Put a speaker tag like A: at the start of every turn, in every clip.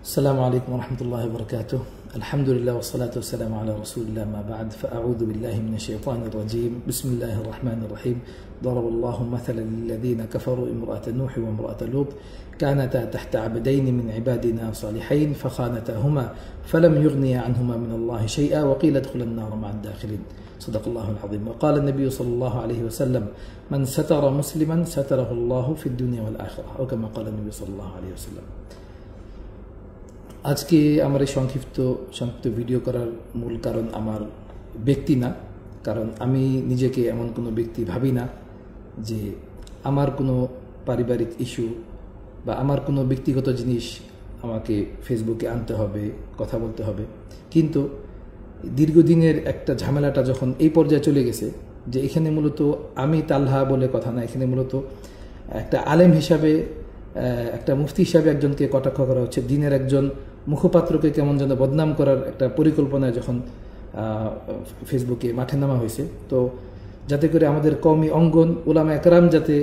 A: السلام عليكم ورحمة الله وبركاته. الحمد لله والصلاة والسلام على رسول الله. ما بعد، فأعوذ بالله من الشيطان الرجيم. بسم الله الرحمن الرحيم. ضرب الله مثلا للذين كفروا امرأة نوح وامرأة لوط كانتا تحت عبدين من عبادنا صالحين فخانتاهما فلم يغنيا عنهما من الله شيئا وقيل ادخلا النار مع الداخلين. صدق الله العظيم. وقال النبي صلى الله عليه وسلم: من ستر مسلما ستره الله في الدنيا والآخرة، أو كما قال النبي صلى الله عليه وسلم. আজকে আমার এই সংক্ষিপ্ত ভিডিও করার মূল কারণ আমার ব্যক্তি না, কারণ আমি নিজেকে এমন কোনো ব্যক্তি ভাবি না যে আমার কোনো পারিবারিক ইস্যু বা আমার কোনো ব্যক্তিগত জিনিস আমাকে ফেসবুকে আনতে হবে, কথা বলতে হবে। কিন্তু দীর্ঘদিনের একটা ঝামেলাটা যখন এই পর্যায়ে চলে গেছে যে এখানে মূলত আমি তালহা বলে কথা না, এখানে মূলত একটা আলেম হিসাবে, একটা মুফতি হিসাবে একজনকে কটাক্ষ করা হচ্ছে, দিনের একজন মুখপাত্রকে কেমন যেন বদনাম করার একটা পরিকল্পনায় যখন ফেসবুকে মাঠে নামা হয়েছে, তো যাতে করে আমাদের কওমি অঙ্গন উলামা একরাম যাতে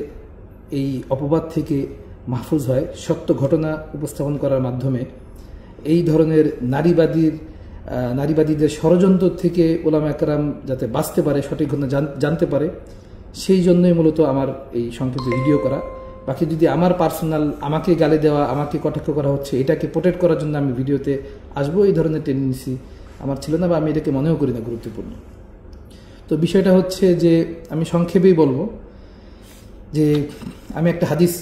A: এই অপবাদ থেকে মাহফুজ হয়, সত্য ঘটনা উপস্থাপন করার মাধ্যমে এই ধরনের নারীবাদীদের ষড়যন্ত্র থেকে উলামা একরাম যাতে বাঁচতে পারে, সঠিক ঘটনা জানতে পারে, সেই জন্যই মূলত আমার এই সংক্ষিপ্ত ভিডিও করা। বাকি যদি আমার পার্সোনাল, আমাকে গালি দেওয়া, আমাকে কটাক্ষ করা হচ্ছে, এটাকে প্রোটেক্ট করার জন্য আমি ভিডিওতে আসবো, এই ধরনের টেন্ডেন্সি আমার ছিল না, বা আমি এটাকে মনেও করি না গুরুত্বপূর্ণ। তো বিষয়টা হচ্ছে যে আমি সংক্ষেপেই বলবো যে আমি একটা হাদিস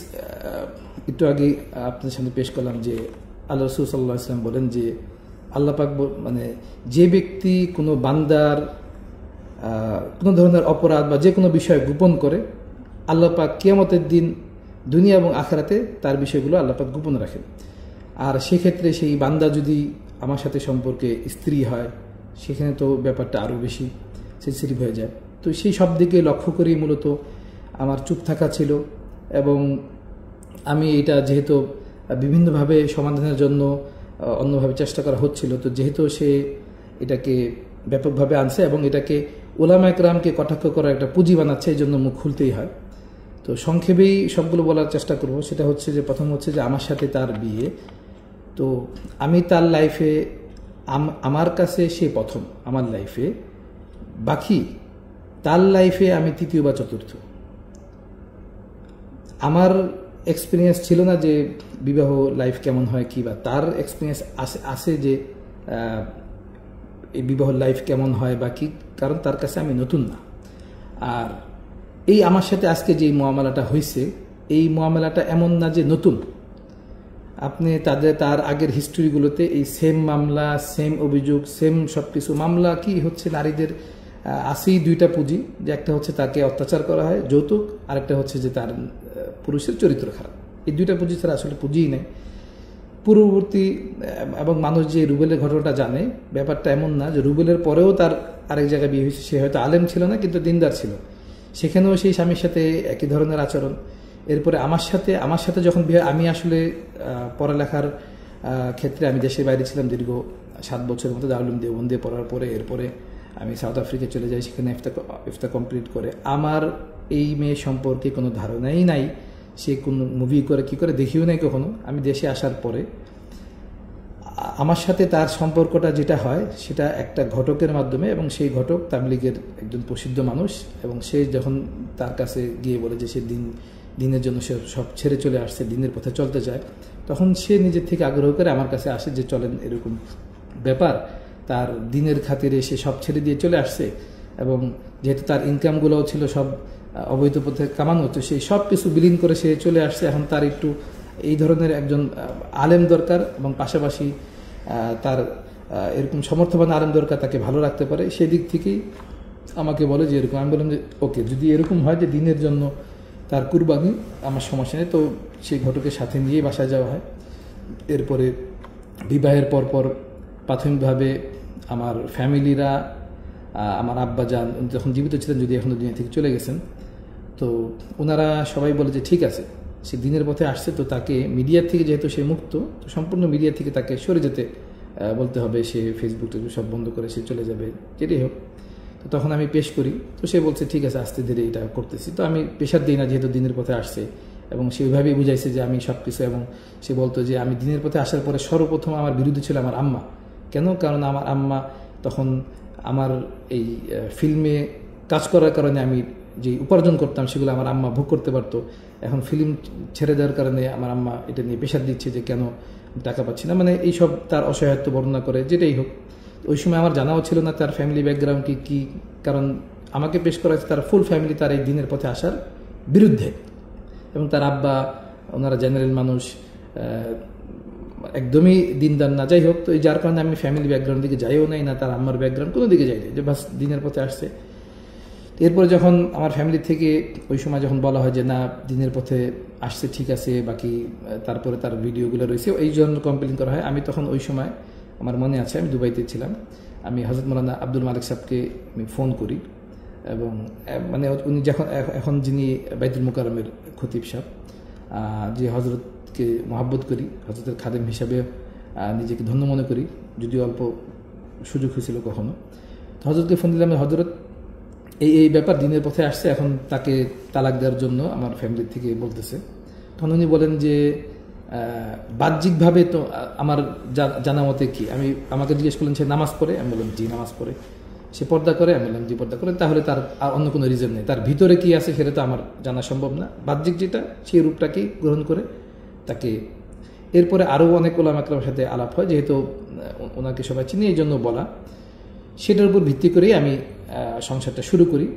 A: একটু আগে আপনাদের সামনে পেশ করলাম যে আল্লাহ রাসূল সাল্লাল্লাহু আলাইহি ওয়াসাল্লাম বলেন যে আল্লাহ পাক মানে যে ব্যক্তি কোনো বান্দার কোনো ধরনের অপরাধ বা যে কোনো বিষয় গোপন করে, আল্লাহ পাক কিয়ামতের দিন দুনিয়া এবং আখিরাতে তার বিষয়গুলো আল্লাহ পাক গোপন রাখেন। আর সেক্ষেত্রে সেই বান্দা যদি আমার সাথে সম্পর্কে স্ত্রী হয়, সেখানে তো ব্যাপারটা আরও বেশি সেন্সিটিভ হয়ে যায়। তো সেই সব দিকে লক্ষ্য করেই মূলত আমার চুপ থাকা ছিল, এবং আমি এটা যেহেতু বিভিন্নভাবে সমাধানের জন্য অন্যভাবে চেষ্টা করা হচ্ছিল, তো যেহেতু সে এটাকে ব্যাপকভাবে আনছে এবং এটাকে উলামা একরামকে কটাক্ষ করার একটা পুঁজি বানাচ্ছে, এই জন্য মুখ খুলতেই হয়। তো সংক্ষেপেই সবগুলো বলার চেষ্টা করব। সেটা হচ্ছে যে প্রথম হচ্ছে যে আমার সাথে তার বিয়ে, তো আমি তার লাইফে, আমার কাছে সে প্রথম আমার লাইফে, বাকি তার লাইফে আমি তৃতীয় বা চতুর্থ। আমার এক্সপিরিয়েন্স ছিল না যে বিবাহ লাইফ কেমন হয় কি, বা তার এক্সপিরিয়েন্স আছে যে এই বিবাহ লাইফ কেমন হয় বা কি, কারণ তার কাছে আমি নতুন না। আর এই আমার সাথে আজকে যে মুআমালাটা হয়েছে, এই মুআমালাটা এমন না যে নতুন। আপনি তার আগের হিস্ট্রিগুলোতে এই সেম মামলা, সেম অভিযোগ, সেম সব কিছু মামলা কি হচ্ছে, নারীদের আসেই দুইটা পুঁজি, যে একটা হচ্ছে তাকে অত্যাচার করা হয়, যৌতুক, আরেকটা হচ্ছে যে তার পুরুষের চরিত্র খারাপ। এই দুইটা পুঁজি ছাড়া আসলে পুঁজিই নেই। পূর্ববর্তী এবং মানুষ যে রুবেলের ঘটনাটা জানে, ব্যাপারটা এমন না যে রুবেলের পরেও তার আরেক জায়গায় বিয়ে হয়েছে, সে হয়তো আলেম ছিল না কিন্তু দিনদার ছিল, সেখানেও সেই স্বামীর সাথে একই ধরনের আচরণ। এরপরে আমার সাথে যখন বিয়ে, আমি আসলে পড়ালেখার ক্ষেত্রে আমি দেশের বাইরে ছিলাম দীর্ঘ 7 বছরের মতো, দারুল উলুম দেওবন্দে পড়ার পরে এরপরে আমি সাউথ আফ্রিকা চলে যাই, সেখানে ইফতা কমপ্লিট করে। আমার এই মেয়ে সম্পর্কে কোনো ধারণাই নাই, সে কোন মুভি করে কি করে দেখিও নাই কখনো। আমি দেশে আসার পরে আমার সাথে তার সম্পর্কটা যেটা হয় সেটা একটা ঘটকের মাধ্যমে, এবং সেই ঘটক তাবলিগের একজন প্রসিদ্ধ মানুষ, এবং সে যখন তার কাছে গিয়ে বলে যে সে দিনের জন্য সে সব ছেড়ে চলে আসছে, দিনের পথে চলতে চায়, তখন সে নিজের থেকে আগ্রহ করে আমার কাছে আসে যে চলেন, এরকম ব্যাপার। তার দিনের খাতিরে সে সব ছেড়ে দিয়ে চলে আসছে, এবং যেহেতু তার ইনকামগুলোও ছিল সব অবৈধ পথে কামানো, তো সেই সব কিছু বিলীন করে সে চলে আসছে। এখন তার একটু এই ধরনের একজন আলেম দরকার, এবং পাশাপাশি তার এরকম সমর্থবান আলেম দরকার, তাকে ভালো রাখতে পারে। সেই দিক থেকেই আমাকে বলে যে এরকম। আমি বললাম যে ওকে, যদি এরকম হয় যে দিনের জন্য তার কুরবানি, আমার সমস্যা নেই। তো সেই ঘটকের সাথে নিয়ে বাসায় যাওয়া হয়। এরপরে বিবাহের পরপর প্রাথমিকভাবে আমার ফ্যামিলিরা, আমার আব্বাজান যখন জীবিত ছিলেন, যদি এখনো দুনিয়া থেকে চলে গেছেন, তো ওনারা সবাই বলে যে ঠিক আছে, সে দিনের পথে আসছে, তো তাকে মিডিয়া থেকে, যেহেতু সে মুক্ত, তো সম্পূর্ণ মিডিয়া থেকে তাকে সরে যেতে বলতে হবে, সে ফেসবুক সব বন্ধ করে সে চলে যাবে, যেটাই হোক। তো তখন আমি পেশ করি, তো সে বলছে ঠিক আছে, আস্তে ধীরে এটা করতেছি। তো আমি প্রেশার দিই না, যেহেতু দিনের পথে আসছে, এবং সে ওইভাবেই বুঝাইছে যে আমি সব কিছু, এবং সে বলতো যে আমি দিনের পথে আসার পরে সর্বপ্রথম আমার বিরুদ্ধে ছিল আমার আম্মা। কেন? কারণ আমার আম্মা তখন আমার এই ফিল্মে কাজ করার কারণে আমি যে উপার্জন করতাম সেগুলো আমার আম্মা ভোগ করতে পারতো। এখন ফিল্ম ছেড়ে দেওয়ার কারণে আমার আম্মা এটা নিয়ে প্রেশার দিচ্ছে যে কেন টাকা পাচ্ছি না, মানে এইসব তার অসহায়ত্ব বর্ণনা করে। যেটাই হোক, ওই সময় আমার জানাও ছিল না তার ফ্যামিলি ব্যাকগ্রাউন্ড কি, কারণ আমাকে পেশ করা হয়েছে তার ফুল ফ্যামিলি তার এই দিনের পথে আসার বিরুদ্ধে, এবং তার আব্বা ওনারা জেনারেল মানুষ, একদমই দিনদার না। যাই হোক, তো এই যার কারণে আমি ফ্যামিলি ব্যাকগ্রাউন্ড দিকে যাইও নাই, না তার আম্মার ব্যাকগ্রাউন্ড কোনো দিকে যাই নাই, যে বাস দিনের পথে আসছে। এরপরে যখন আমার ফ্যামিলি থেকে ওই সময় যখন বলা হয় যে না দিনের পথে আসছে ঠিক আছে, বাকি তারপরে তার ভিডিওগুলো রয়েছে, এই জন্য কমপ্লেন করা হয়। আমি তখন ওই সময় আমার মনে আছে আমি দুবাইতে ছিলাম, আমি হযরত মাওলানা আব্দুল মালিক সাহেবকে আমি ফোন করি, এবং মানে উনি যখন এখন যিনি বাইতুল মুকাররমের খতিব সাহেব, যে হজরতকে মহাব্বত করি, হজরতের খাদেম হিসাবে নিজেকে ধন্য মনে করি, যদিও অল্প সুযোগ হয়েছিল কখনো, তো হজরতকে ফোন দিলাম, হজরত এই ব্যাপার দিনের পথে আসছে, এখন তাকে তালাক দেওয়ার জন্য আমার ফ্যামিলি থেকে বলতেছে। তখন উনি বলেন যে বাহ্যিকভাবে তো আমার জানা মতে কি, আমাকে জিজ্ঞেস করলেন সে নামাজ পড়ে, আমি বললাম জি নামাজ পড়ে। সে পর্দা করে, আমি বললাম জি পর্দা করে, তাহলে তার আর অন্য কোনো রিজন নেই, তার ভিতরে কি আছে সেটা তো আমার জানা সম্ভব না, বাহ্যিক যেটা সেই রূপটাকেই গ্রহণ করে তাকে। এরপরে আরও অনেক ওলামা একরামের সাথে আলাপ হয়, যেহেতু ওনাকে সবাই চিনি এই জন্য বলা, সেটার উপর ভিত্তি করেই আমি সংসারটা শুরু করি।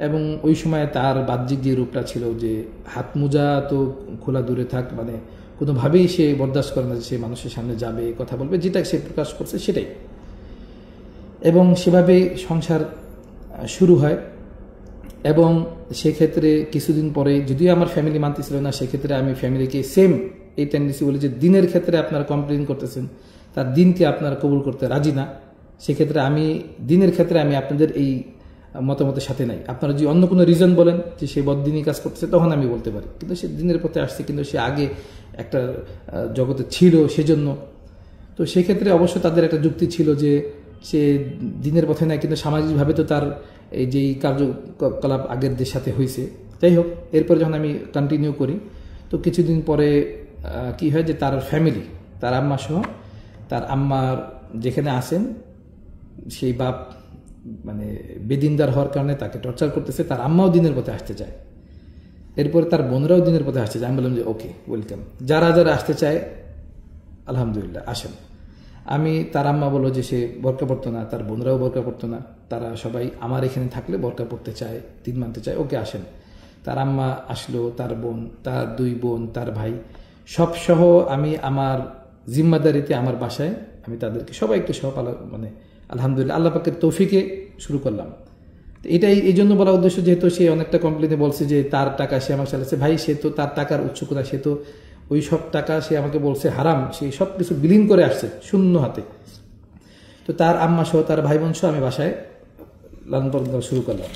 A: এবং ওই সময় তার বাহ্যিক যে রূপটা ছিল, যে হাত মোজা তো খোলা দূরে থাক, মানে কোনোভাবেই সে বরদাস্ত করে না যে সে মানুষের সামনে যাবে কথা বলবে, যেটা সে প্রকাশ করছে সেটাই, এবং সেভাবেই সংসার শুরু হয়। এবং সেক্ষেত্রে কিছুদিন পরে, যদিও আমার ফ্যামিলি মানতেছিল না, সেক্ষেত্রে আমি ফ্যামিলিকে সেম এই টেন্ডেন্সি বলি যে দিনের ক্ষেত্রে আপনারা কমপ্লেন করতেছেন, তার দিনকে আপনারা কবুল করতে রাজি না, সেক্ষেত্রে আমি দিনের ক্ষেত্রে আমি আপনাদের এই মতামতের সাথে নাই। আপনারা যদি অন্য কোনো রিজন বলেন যে সে বদ্দিনই কাজ করতেছে, তখন আমি বলতে পারি, কিন্তু সে দিনের পথে আসছে, কিন্তু সে আগে একটা জগতে ছিল সেজন্য। তো সেক্ষেত্রে অবশ্য তাদের একটা যুক্তি ছিল যে সে দিনের পথে নাই, কিন্তু সামাজিকভাবে তো তার এই যেই কার্যকলাপ আগেরদের সাথে হয়েছে। যাই হোক, এরপরে যখন আমি কন্টিনিউ করি, তো কিছুদিন পরে কি হয় যে তার ফ্যামিলি, তার আম্মা সহ, তার আম্মার যেখানে আসেন সেই বাপ মানে বেদিনদার হওয়ার কারণে তাকে টর্চার করতেছে, তার আম্মাও দিনের পথে আসতে চায়, এরপরে তার বোনরাও দিনের পথে আসতে চায়। আমি বললাম যে ওকে ওয়েলকাম, যারা যারা আসতে চায় আলহামদুলিল্লাহ আসেন। তার আম্মা বললো যে সে বোরকা পড়তো না, তার বোনরাও বোরকা পড়তো না, তারা সবাই আমার এখানে থাকলে বোরকা পড়তে চায়, দিন মানতে চায়, ওকে আসেন। তার আম্মা আসলো, তার বোন, তার দুই বোন, তার ভাই সব সহ আমি আমার জিম্মাদারিতে আমার বাসায় আমি তাদেরকে সবাইকে সব মানে আলহামদুলিল্লাহ আল্লাহ পাকের তৌফিকে শুরু করলাম। এটাই এই জন্য বলা উদ্দেশ্য, যেহেতু সে অনেকটা কমপ্লেনে বলছে যে তার টাকা সে আমার চালাচ্ছে, ভাই সে তো তার টাকার উৎস কোথায়, সে তো ওই সব টাকা সে আমাকে বলছে হারাম, সে সব কিছু বিলীন করে আসছে শূন্য হাতে। তো তার আম্মা সহ তার ভাই বোন সহ আমি বাসায় লালন পালন করা শুরু করলাম।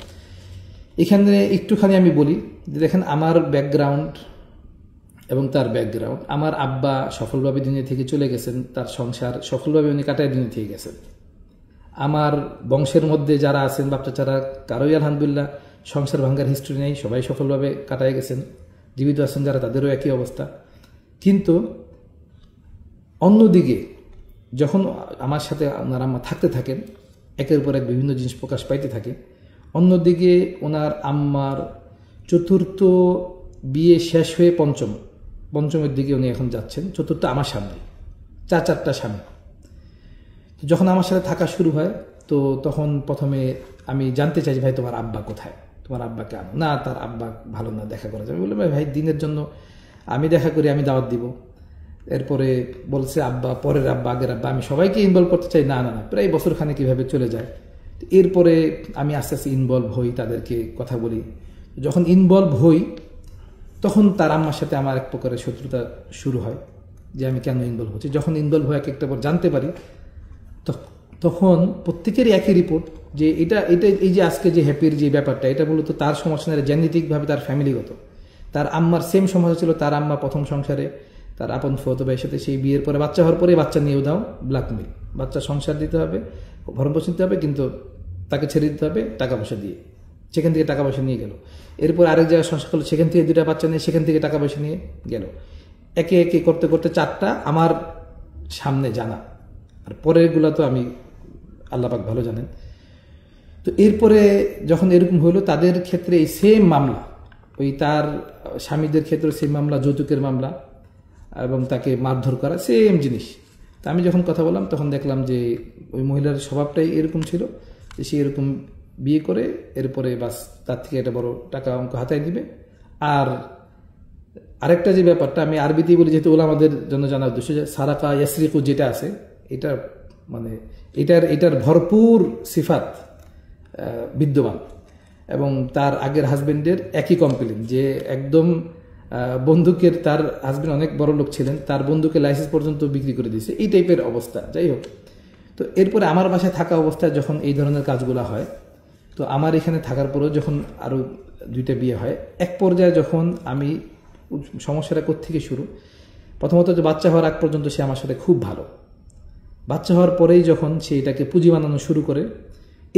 A: এখানে একটুখানি আমি বলি যে দেখেন আমার ব্যাকগ্রাউন্ড এবং তার ব্যাকগ্রাউন্ড, আমার আব্বা সফলভাবে দুনিয়া থেকে চলে গেছেন, তার সংসার সফলভাবে উনি কাটায় দুনিয়া থেকে গেছেন। আমার বংশের মধ্যে যারা আছেন বাচ্চা ছাড়া কারোই আলহামদুলিল্লাহ সংসার ভাঙ্গার হিস্ট্রি নেই, সবাই সফলভাবে কাটায় গেছেন, জীবিত আছেন যারা তাদেরও একই অবস্থা। কিন্তু অন্যদিকে যখন আমার সাথে ওনার আম্মা থাকতে থাকেন, একের পর এক বিভিন্ন জিনিস প্রকাশ পাইতে থাকে। অন্যদিকে ওনার আম্মার চতুর্থ বিয়ে শেষ হয়ে পঞ্চমের দিকে উনি এখন যাচ্ছেন, চতুর্থ আমার সামনে, চারটা স্বামী। যখন আমার সাথে থাকা শুরু হয়, তো তখন প্রথমে আমি জানতে চাই ভাই তোমার আব্বা কোথায়, তোমার আব্বাকে আনো না, তার আব্বা ভালো না, দেখা করা যাবে। বললাম ভাই দিনের জন্য আমি দেখা করি, আমি দাওয়াত দিব। এরপরে বলছে আব্বা, পরের আব্বা, আগের আব্বা, আমি সবাইকে ইনভলভ করতে চাই, না, প্রায় বছরখানে কিভাবে চলে যায়। এরপরে আমি আস্তে আস্তে ইনভলভ হই, তাদেরকে কথা বলি। যখন ইনভলভ হই তখন তার আম্মার সাথে আমার এক প্রকারের শত্রুতা শুরু হয়, যে আমি কেন ইনভলভ হচ্ছি। যখন ইনভলভ হয়ে একটা পর জানতে পারি, তখন প্রত্যেকেরই একই রিপোর্ট যে এটা এই যে আজকে যে হ্যাপির যে ব্যাপারটা, এটা মূলত তার সমস্যা জেনেটিকভাবে তার ফ্যামিলিগত। তার আম্মার সেম সমস্যা ছিল, তার আম্মা প্রথম সংসারে তার আপন ফুফাতো ভাইয়ের সাথে সেই বিয়ের পরে বাচ্চা হওয়ার পরে বাচ্চা নিয়েও দাও ব্ল্যাকমেল, বাচ্চা সংসার দিতে হবে, ভরণ পোষণ দিতে হবে, কিন্তু তাকে ছেড়ে দিতে হবে টাকা পয়সা দিয়ে, সেখান থেকে টাকা পয়সা নিয়ে গেল। এরপর আরেক জায়গায় সংসার করলো, সেখান থেকে 2টা বাচ্চা নিয়ে সেখান থেকে টাকা পয়সা নিয়ে গেল। একে একে করতে করতে 4টা আমার সামনে জানা, আর পরেরগুলো তো আমি আল্লাহ পাক ভালো জানেন। তো এরপরে যখন এরকম হলো, তাদের ক্ষেত্রে এই সেম মামলা, ওই তার স্বামীদের ক্ষেত্রে সেম মামলা, যৌতুকের মামলা এবং তাকে মারধর করা, সেম জিনিস। তা আমি যখন কথা বললাম তখন দেখলাম যে ওই মহিলার স্বভাবটাই এরকম ছিল যে সে এরকম বিয়ে করে এরপরে বাস তার থেকে একটা বড় টাকা অঙ্ক হাতায় দিবে। আর আরেকটা যে ব্যাপারটা আমি আরবিতেই বলি, যেহেতু ওলামাদের জন্য জানার উদ্দেশ্য, যে সারাকা ইয়াসরিকু যেটা আছে, এটা মানে এটার ভরপুর সিফাত বিদ্যমান। এবং তার আগের হাজবেন্ডের একই কমপ্লেন, যে একদম বন্দুকের, তার হাজবেন্ড অনেক বড় লোক ছিলেন, তার বন্দুকের লাইসেন্স পর্যন্ত বিক্রি করে দিয়েছে, এই টাইপের অবস্থা। যাই হোক, তো এরপরে আমার বাসায় থাকা অবস্থায় যখন এই ধরনের কাজগুলো হয়, তো আমার এখানে থাকার পরেও যখন আরও 2টা বিয়ে হয়, এক পর্যায়ে যখন আমি সমস্যাটা কোত্থেকে শুরু, প্রথমত যে বাচ্চা হওয়ার আগ পর্যন্ত সে আমার সাথে খুব ভালো, বাচ্চা হওয়ার পরেই যখন সে এটাকে পুঁজি বানানো শুরু করে,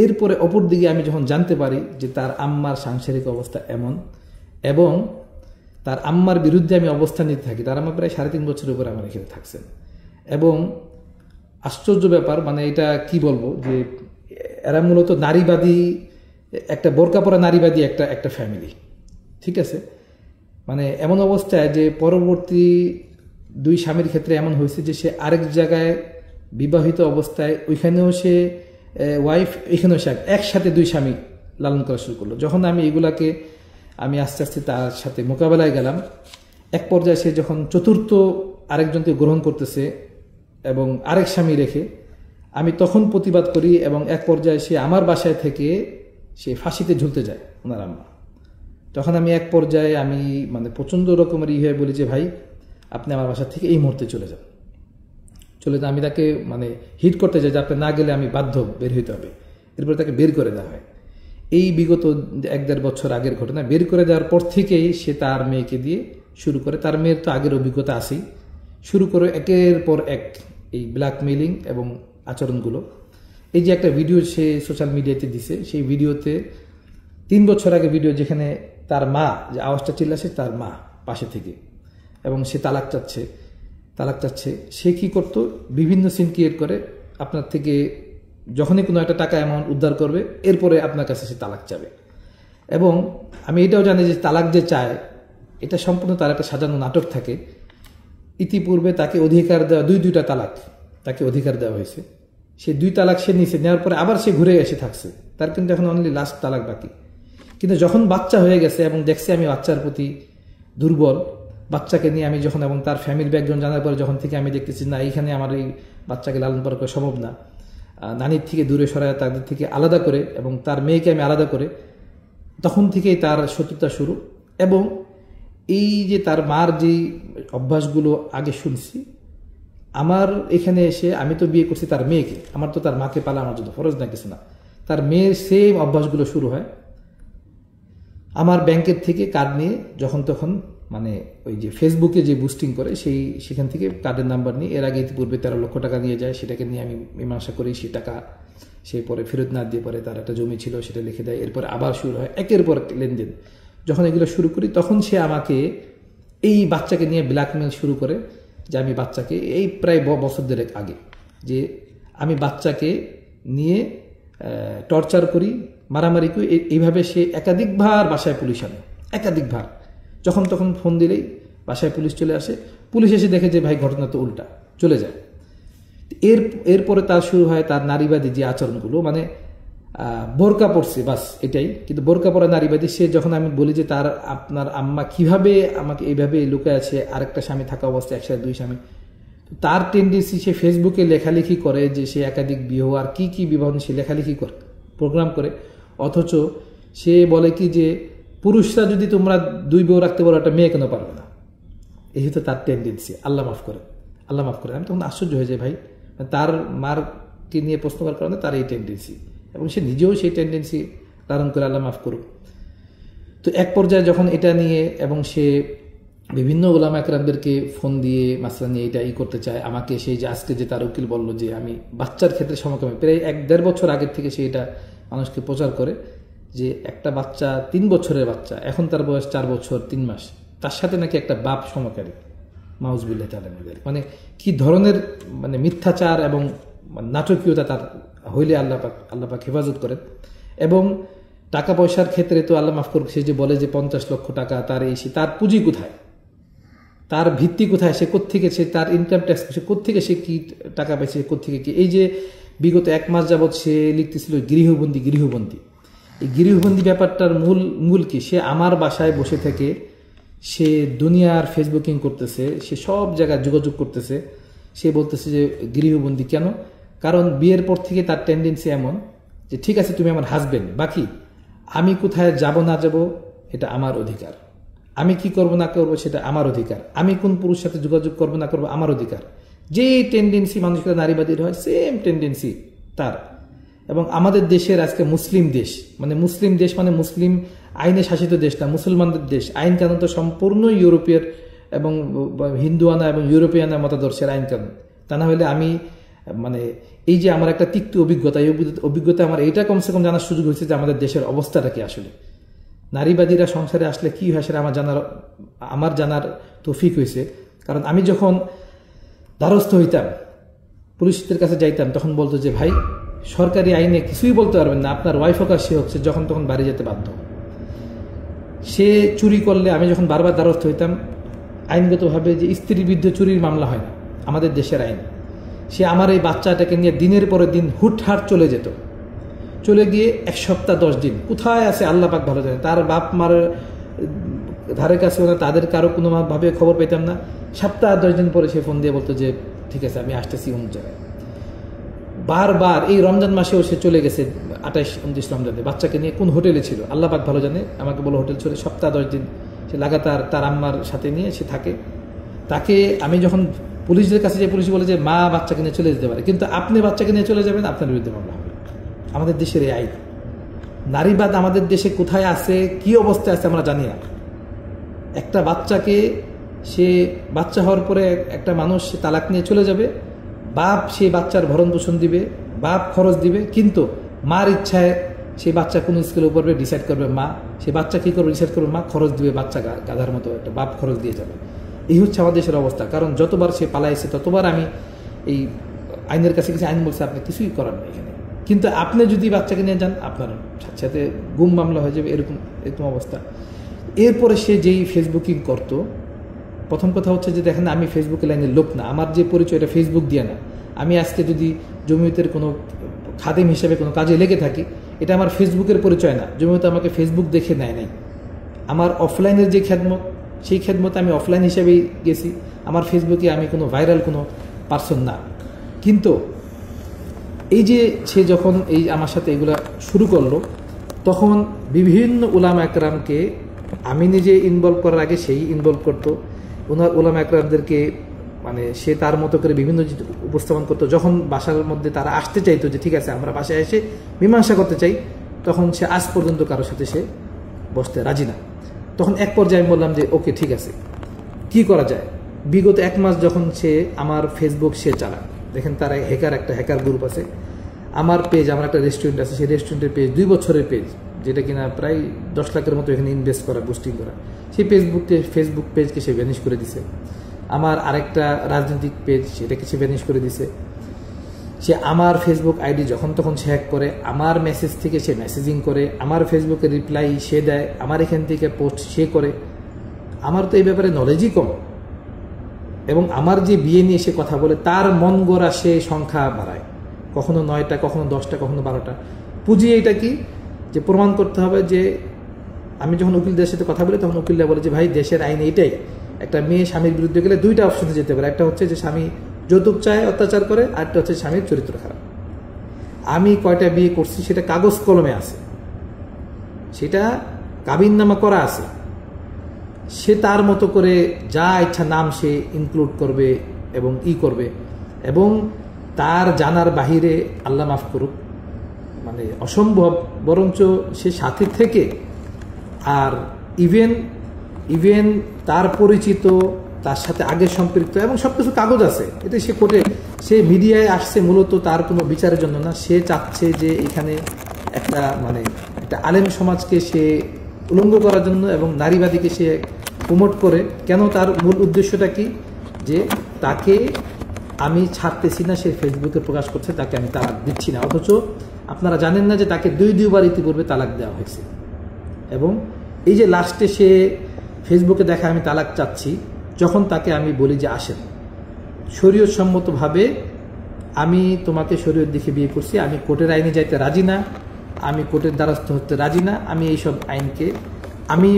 A: এরপরে অপর দিকে আমি যখন জানতে পারি যে তার আম্মার সাংসারিক অবস্থা এমন, এবং তার আম্মার বিরুদ্ধে আমি অবস্থান নিতে থাকি। তার আম্মা প্রায় 3.5 বছরের উপরে আমার এখানে থাকছেন। এবং আশ্চর্য ব্যাপার, মানে এটা কি বলবো, যে এরা মূলত নারীবাদী, একটা বোরকা পরা নারীবাদী একটা ফ্যামিলি, ঠিক আছে। মানে এমন অবস্থায় যে পরবর্তী 2 স্বামীর ক্ষেত্রে এমন হয়েছে যে সে আরেক জায়গায় বিবাহিত অবস্থায়, ওইখানেও সে ওয়াইফ, এখানেও সে একসাথে 2 স্বামী লালন করা শুরু করলো। যখন আমি এগুলাকে আমি আস্তে আস্তে তার সাথে মোকাবেলায় গেলাম, এক পর্যায়ে সে যখন 4র্থ আরেকজনকে গ্রহণ করতেছে এবং আরেক স্বামী রেখে, আমি তখন প্রতিবাদ করি এবং এক পর্যায়ে সে আমার বাসায় থেকে সে ফাঁসিতে ঝুলতে যায় ওনার আম্মা। তখন আমি এক পর্যায়ে আমি মানে প্রচণ্ড রকমের হয়ে বলি যে ভাই, আপনি আমার বাসা থেকে এই মুহূর্তে চলে যান। আমি তাকে মানে হিট করতে চাই যে আপনি না গেলে আমি বাধ্য, বের হইতে হবে। এরপরে তাকে বের করে দেওয়া হয়। এই বিগত 1-1.5 বছর আগের ঘটনা। বের করে দেওয়ার পর থেকেই সে তার মেয়েকে দিয়ে শুরু করে, তার মেয়ের তো আগের অভিজ্ঞতা আছেই, শুরু করে একের পর এক এই ব্ল্যাকমেইলিং এবং আচরণগুলো। এই যে একটা ভিডিও সে সোশ্যাল মিডিয়াতে দিছে, সেই ভিডিওতে 3 বছর আগে ভিডিও, যেখানে তার মা, যে আওয়াজটা চিল্লাছে তার মা পাশে থেকে, এবং সে তালাক চাচ্ছে। সে কি করতো, বিভিন্ন সিন ক্রিয়েট করে আপনার থেকে যখনই কোনো একটা টাকা অ্যামাউন্ট উদ্ধার করবে, এরপরে আপনার কাছে সে তালাক চাবে। এবং আমি এটাও জানি যে তালাক যে চায়, এটা সম্পূর্ণ তার একটা সাজানো নাটক থাকে। ইতিপূর্বে তাকে অধিকার দেওয়া 2টা তালাক তাকে অধিকার দেওয়া হয়েছে, সে 2 তালাক সে নিচে নেওয়ার পরে আবার সে ঘুরে এসে থাকছে, তার কিন্তু এখন অনলি লাস্ট তালাক বাকি। কিন্তু যখন বাচ্চা হয়ে গেছে এবং দেখছে আমি বাচ্চার প্রতি দুর্বল, বাচ্চাকে নিয়ে আমি যখন, এবং তার ফ্যামিলি ব্যাকগ্রাউন্ড জানার পরে যখন থেকে আমি দেখতেছি না, এইখানে আমার এই বাচ্চাকে লালন পালন করা সম্ভব না, নানির থেকে দূরে সরায়, তাদের থেকে আলাদা করে, এবং তার মেয়েকে আমি আলাদা করে, তখন থেকেই তার শত্রুতা শুরু। এবং এই যে তার মার যেই অভ্যাসগুলো আগে শুনছি, আমার এখানে এসে আমি তো বিয়ে করছি তার মেয়েকে, আমার তো তার মাকে পালা আমার জন্য ফরজ না কিছু না, তার মেয়ের সেম অভ্যাসগুলো শুরু হয়। আমার ব্যাংকের থেকে কার্ড নিয়ে যখন তখন, মানে ওই যে ফেসবুকে যে বুস্টিং করে, সেখান থেকে কার্ডের নাম্বার নিয়ে, এর আগে ইতিপূর্বে 13 লক্ষ টাকা নিয়ে যায়, সেটাকে নিয়ে আমি মীমাংসা করি, সে টাকা সে পরে ফেরত না দিয়ে পরে তার একটা জমি ছিল সেটা লিখে দেয়, এরপরে আবার শুরু হয় একের পর লেনদেন। যখন এগুলো শুরু করি, তখন সে আমাকে এই বাচ্চাকে নিয়ে ব্ল্যাকমেল শুরু করে, যে আমি বাচ্চাকে, এই প্রায় বছর 1.5 আগে, যে আমি বাচ্চাকে নিয়ে টর্চার করি, মারামারি করি। এইভাবে সে একাধিকবার বাসায় পুলিশ আনে, একাধিকবার। যখন তখন ফোন দিলেই বাসায় পুলিশ চলে আসে, পুলিশ এসে দেখে যে ভাই ঘটনা তো উল্টা, চলে যায়। এরপরে তার শুরু হয় তার নারীবাদী যে আচরণগুলো, মানে বোরকা পড়ছে বাস এটাই, কিন্তু বোরকা পরা নারীবাদী। সে যখন আমি বলি যে আপনার আম্মা কিভাবে আমাকে এইভাবে লুকায় আছে, আরেকটা স্বামী থাকা অবস্থায়, একসাথে 2 স্বামী, তার টেন্ডেন্সি সে ফেসবুকে লেখালেখি করে যে সে একাধিক বিবাহ, আর কি বিবাহ সে লেখালেখি করে, প্রোগ্রাম করে। অথচ সে বলে কি যে পুরুষরা যদি তোমরা 2 বউ রাখতে পারো, একটা মেয়ে কেন পারবে না, এই হতো তার টেন্ডেন্সি। আল্লাহ মাফ করে। আমি তখন আশ্চর্য হয়ে যাই, ভাই তার মারকে নিয়ে প্রশ্ন করার কারণে তার এই টেন্ডেন্সি, এবং সে নিজেও সেই টেন্ডেন্সি ধারণ করে, আল্লাহ মাফ করুক। তো এক পর্যায়ে যখন এটা নিয়ে, এবং সে বিভিন্ন ওলামা একরামদেরকে ফোন দিয়ে মাসলা নিয়ে এটা করতে চায়, আমাকে সেই যে আজকে যে তার উকিল বলল যে আমি বাচ্চার ক্ষেত্রে সমকামী, প্রায় 1-1.5 বছর আগের থেকে সে এটা মানুষকে প্রচার করে যে একটা বাচ্চা 3 বছরের বাচ্চা, এখন তার বয়স 4 বছর 3 মাস, তার সাথে নাকি একটা বাপ সমকারী। মাউজুবিল্লাহ তাআলা মিন যালিক। মানে কি ধরনের মানে মিথ্যাচার এবং নাটকীয়তা তার হইলে আল্লাহ পাক হেফাজত করেন। এবং টাকা পয়সার ক্ষেত্রে তো আল্লাহ মাফ করুক, সে যে বলে যে 50 লক্ষ টাকা তার তার পুঁজি কোথায়, তার ভিত্তি কোথায়, সে কোত্থেকে, সে তার ইনকাম ট্যাক্স, সে কোত্থেকে, সে কি টাকা পাইছে, কোত্থেকে কি। এই যে বিগত 1 মাস যাবৎ সে লিখতেছিল গৃহবন্দী। এই গৃহবন্দী ব্যাপারটার মূল কি, সে আমার বাসায় বসে থেকে সে দুনিয়ার ফেসবুকিং করতেছে, সে সব জায়গায় যোগাযোগ করতেছে। সে বলতেছে যে গৃহবন্দী কেন, কারণ বিয়ের পর থেকে তার টেন্ডেন্সি এমন যে ঠিক আছে তুমি আমার হাজবেন্ড, বাকি আমি কোথায় যাব না যাব এটা আমার অধিকার, আমি কি করব না করব সেটা আমার অধিকার, আমি কোন পুরুষের সাথে যোগাযোগ করব না করব আমার অধিকার। যে টেন্ডেন্সি মানুষের নারীবাদীর হয়, সেম টেন্ডেন্সি তার। এবং আমাদের দেশের আজকে মুসলিম দেশ মানে মুসলিম আইনে শাসিত দেশ না, মুসলমানদের দেশ। আইন কানুন তো সম্পূর্ণ ইউরোপীয় এবং হিন্দুয়ানা এবং ইউরোপিয়ানা মতাদর্শের আইন কানুন। তা না হলে আমি মানে এই যে আমার একটা তিক্ত অভিজ্ঞতা, এই অভিজ্ঞতা আমার এইটা কমসে কম জানার সুযোগ হয়েছে যে আমাদের দেশের অবস্থাটা কি আসলে। নারীবাদীরা সংসারে আসলে কি হয় সেটা আমার জানার তৌফিক হয়েছে। কারণ আমি যখন দ্বারস্থ হইতাম, পুলিশদের কাছে যাইতাম, তখন বলতো যে ভাই সরকারি আইনে কিছুই বলতে পারবেন না, আপনার ওয়াইফ হোক আর সে হচ্ছে যখন তখন বাড়ি যেতে বাধ্য। সে চুরি করলে, আমি যখন বারবার দ্বারস্থ হইতাম, আইনগতভাবে যে স্ত্রীর বিরুদ্ধে চুরির মামলা হয় না আমাদের দেশের আইন। সে আমার এই বাচ্চাটাকে নিয়ে দিনের পরে দিন হুটহাট চলে যেত, চলে গিয়ে 1 সপ্তাহ 10 দিন কোথায় আছে আল্লাহ পাক ভালো জানে। তার বাপ মার ধারে কাছে না, তাদের কারো কোনোভাবে খবর পেতাম না। সপ্তাহ 10 দিন পরে সে ফোন দিয়ে বলতো যে ঠিক আছে আমি আসতেছি অমুক জায়গায়। বারবার এই রমজান মাসেও সে চলে গেছে 28-29 রমজানে বাচ্চাকে নিয়ে, কোন হোটেলে ছিল আল্লাহ পাক ভালো জানে, আমাকে বলো হোটেল চলে। সপ্তাহ 10 দিন সে লাগাতার তার আম্মার সাথে নিয়ে সে থাকে। তাকে আমি যখন পুলিশদের কাছে যে পুলিশ বলে যে মা বাচ্চাকে নিয়ে চলে যেতে পারে, কিন্তু আপনি বাচ্চাকে নিয়ে চলে যাবেন আপনার বিরুদ্ধে মামলা হবে। আমাদের দেশের এই আইন। নারীবাদ আমাদের দেশে কোথায় আছে, কি অবস্থায় আছে আমরা জানি না। একটা বাচ্চাকে, সে বাচ্চা হওয়ার পরে একটা মানুষ সে তালাক নিয়ে চলে যাবে, বাপ সেই বাচ্চার ভরণ পোষণ দিবে, বাপ খরচ দিবে, কিন্তু মার ইচ্ছায় সেই বাচ্চা কোন স্কুলে পড়বে ডিসাইড করবে মা, সে বাচ্চা কি করবে ডিসাইড করবে মা, খরচ দিবে, বাচ্চা গাধার মতো একটা বাপ খরচ দিয়ে যাবে। এই হচ্ছে আমাদের দেশের অবস্থা। কারণ যতবার সে পালাইছে ততবার আমি এই আইনের কাছে কিছু আইন বলছে আপনি কিছুই করার নেই এখানে। কিন্তু আপনি যদি বাচ্চাকে নিয়ে যান আপনার সাথে গুম মামলা হয়ে যাবে, এরকম অবস্থা। এরপরে সে যেই ফেসবুকিং করতো, প্রথম কথা হচ্ছে যে দেখেন আমি ফেসবুকে লাইনের লোক না, আমার যে পরিচয় এটা ফেসবুক দিয়ে না। আমি আজকে যদি জমিয়তের কোনো খাদেম হিসেবে কোনো কাজে লেগে থাকি, এটা আমার ফেসবুকের পরিচয় না। জমিয়ত আমাকে ফেসবুক দেখে নেয় নাই। আমার অফলাইনের যে খেদমত, সেই খেদমতে আমি অফলাইন হিসেবেই গেছি। আমার ফেসবুকে আমি কোনো ভাইরাল কোনো পার্সন না। কিন্তু এই যে সে যখন এই আমার সাথে এগুলা শুরু করলো, তখন বিভিন্ন উলামা একরামকে আমি নিজে ইনভলভ করার আগে সেই ইনভলভ করতো। ওনার উলামা একরামদেরকে মানে সে তার মতো করে বিভিন্ন উপস্থাপন করতো। যখন বাসার মধ্যে তারা আসতে চাইতো যে ঠিক আছে আমরা বাসায় এসে মীমাংসা করতে চাই, তখন সে আজ পর্যন্ত কারোর সাথে সে বসতে রাজি না। তখন এক পর্যায়ে আমি বললাম যে ওকে ঠিক আছে, কি করা যায়। বিগত 1 মাস যখন সে আমার ফেসবুক সে চালায়, দেখেন তার একটা হ্যাকার গ্রুপ আছে। আমার পেজ, আমার একটা রেস্টুরেন্ট আছে, সেই রেস্টুরেন্টের পেজ 2 বছরের পেজ, যেটা কিনা প্রায় 10 লাখের মতো এখানে ইনভেস্ট করা, বুস্টিং করা, সেই ফেসবুক পেজকে সে ভ্যানিশ করে দিছে। আমার আরেকটা রাজনৈতিক পেজ, সেটাকে সে ভ্যানিশ করে দিছে। সে আমার ফেসবুক আইডি যখন তখন সে হ্যাক করে, আমার মেসেজ থেকে সে মেসেজিং করে, আমার ফেসবুকে রিপ্লাই সে দেয়, আমার এখান থেকে পোস্ট সে করে। আমার তো এই ব্যাপারে নলেজই কম, এবং আমার যে বিয়ে নিয়ে সে কথা বলে তার মন গড়া সে সংখ্যা বাড়ায়, কখনো 9টা, কখনো 10টা, কখনো 12টা। পুঁজি এইটা কি, যে প্রমাণ করতে হবে যে আমি যখন উকিলদের সাথে কথা বলি তখন উকিলরা বলে যে ভাই দেশের আইন এইটাই, একটা মেয়ে স্বামীর বিরুদ্ধে গেলে 2টা অপশনে যেতে পারে। একটা হচ্ছে যে স্বামী যৌতুক চায়, অত্যাচার করে, আরেকটা হচ্ছে স্বামীর চরিত্র খারাপ। আমি কয়টা বিয়ে করছি সেটা কাগজ কলমে আছে, সেটা কাবিননামা করা আছে। সে তার মতো করে যা ইচ্ছা নাম সে ইনক্লুড করবে এবং করবে, এবং তার জানার বাহিরে আল্লাহ মাফ করুক মানে অসম্ভব, বরঞ্চ সে সাথে থেকে আর ইভেন তার পরিচিত, তার সাথে আগে সম্পৃক্ত, এবং সবকিছু কাগজ আছে। এটা সে কোর্টে, সে মিডিয়ায় আসছে মূলত তার কোনো বিচারের জন্য না। সে চাচ্ছে যে এখানে একটা মানে একটা আলেম সমাজকে সে উলঙ্গ করার জন্য এবং নারীবাদীকে সে প্রমোট করে। কেন? তার মূল উদ্দেশ্যটা কি? যে তাকে আমি ছাড়তেছি না, সে ফেসবুকে প্রকাশ করছে তাকে আমি তালাক দিচ্ছি না, অথচ আপনারা জানেন না যে তাকে দুইবার ইতিপূর্বে তালাক দেওয়া হয়েছে। এবং এই যে লাস্টে সে ফেসবুকে দেখা আমি তালাক চাচ্ছি, যখন তাকে আমি বলি যে আসেন শরীয়ত সম্মতভাবে আমি তোমাকে শরীয়ত দেখে বিয়ে করছি, আমি কোর্টের আইনে যাইতে রাজি না, আমি কোর্টের দ্বারস্থ হতে রাজি না, আমি এইসব আইনকে আমি